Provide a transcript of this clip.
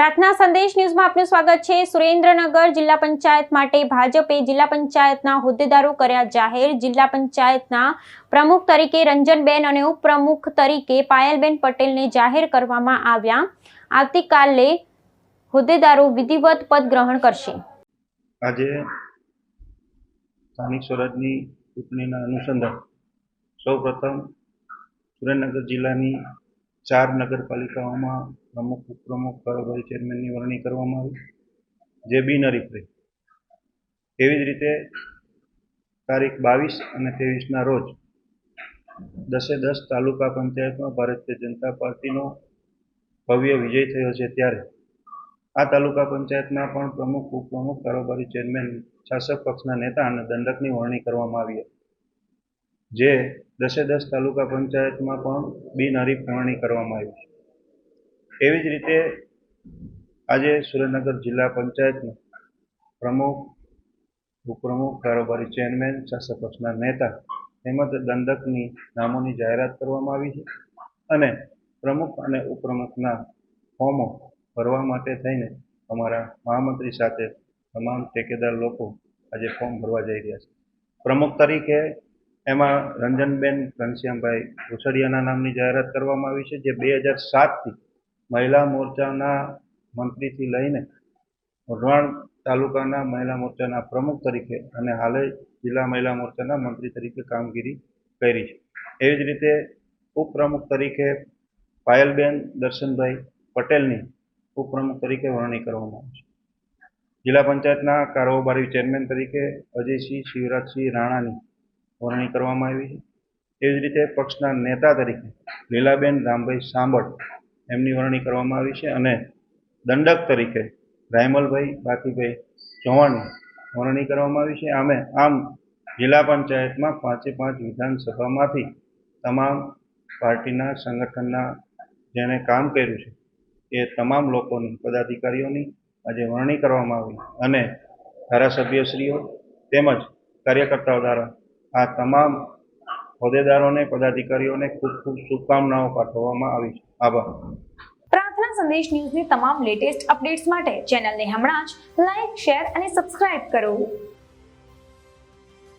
પ્રાર્થના સંદેશ ન્યૂઝમાં આપનું સ્વાગત છે। સુરેન્દ્રનગર જિલ્લા પંચાયત માટે ભાજપે જિલ્લા પંચાયતના હોદ્દેદારો કર્યા જાહેર। જિલ્લા પંચાયતના પ્રમુખ તરીકે રંજનબેન અને ઉપપ્રમુખ તરીકે પાયલબેન પટેલને જાહેર કરવામાં આવ્યા। આવતીકાલે હોદ્દેદારો વિધિવત પદ ગ્રહણ કરશે। આજે સ્થાનિક સ્વરાજની ચૂંટણીના અનુસંધાન સૌપ્રથમ સુરેન્દ્રનગર જિલ્લાની 4 નગરપાલિકાઓમાં પ્રમુખ ઉપપ્રમુખ કારોબારી ચેરમેનની વરણી કરવામાં આવી, જે બિનહરીફ રહી। તેવી જ રીતે તારીખ 22 અને 23ના રોજ 10 તાલુકા પંચાયતમાં ભારતીય જનતા પાર્ટીનો ભવ્ય વિજય થયો છે। ત્યારે આ તાલુકા પંચાયતમાં પણ પ્રમુખ ઉપપ્રમુખ કારોબારી ચેરમેન શાસક પક્ષના નેતા અને દંડકની વરણી કરવામાં આવી, જે 10 તાલુકા પંચાયતમાં પણ બિનહરીફ વરણી કરવામાં આવી છે। એવી જ રીતે આજે સુરેન્દ્રનગર જિલ્લા પંચાયતમાં પ્રમુખ ઉપપ્રમુખ કારોબારી ચેરમેન શાસક પક્ષના નેતા તેમજ દંડકની નામોની જાહેરાત કરવામાં આવી છે અને પ્રમુખ અને ઉપપ્રમુખના ફોર્મો ભરવા માટે થઈને અમારા મહામંત્રી સાથે તમામ ઠેકેદાર લોકો આજે ફોર્મ ભરવા જઈ રહ્યા છે। પ્રમુખ તરીકે એમાં રંજનબેન ઘનશ્યામભાઈ ભૂસડિયાના નામની જાહેરાત કરવામાં આવી છે, જે 2007થી મહિલા મોરચાના મંત્રીથી લઈને વઢવાણ તાલુકાના મહિલા મોરચાના પ્રમુખ તરીકે અને હાલે જિલ્લા મહિલા મોરચાના મંત્રી તરીકે કામગીરી કરી છે। એવી જ રીતે ઉપપ્રમુખ તરીકે પાયલબેન દર્શનભાઈ પટેલની ઉપપ્રમુખ તરીકે વરણી કરવામાં આવી છે। જિલ્લા પંચાયતના કારોબારી ચેરમેન તરીકે અજયસિંહ શિવરાજસિંહ રાણાની વરણી કરવામાં આવી છે। એવી જ રીતે પક્ષના નેતા તરીકે લીલાબેન રામભાઈ સાંબળ એમની વરણી કરવામાં આવી છે અને દંડક તરીકે રાયમલભાઈ બાકીભાઈ ચૌહાણની વરણી કરવામાં આવી છે। આમ જિલ્લા પંચાયતમાં 5 વિધાનસભામાંથી તમામ પાર્ટીના સંગઠનના જેણે કામ કર્યું છે એ તમામ લોકોની પદાધિકારીઓની આજે વરણી કરવામાં આવી અને ધારાસભ્યશ્રીઓ તેમજ કાર્યકર્તાઓ દ્વારા આ તમામ હોદ્દેદારોને પદાધિકારીઓને ખૂબ ખૂબ શુભકામનાઓ પાઠવવામાં આવી છે। આભાર। પ્રાર્થના સંદેશ ન્યૂઝની તમામ લેટેસ્ટ અપડેટ્સ માટે ચેનલને હમણાં જ લાઈક, શેર અને સબસ્ક્રાઇબ કરો।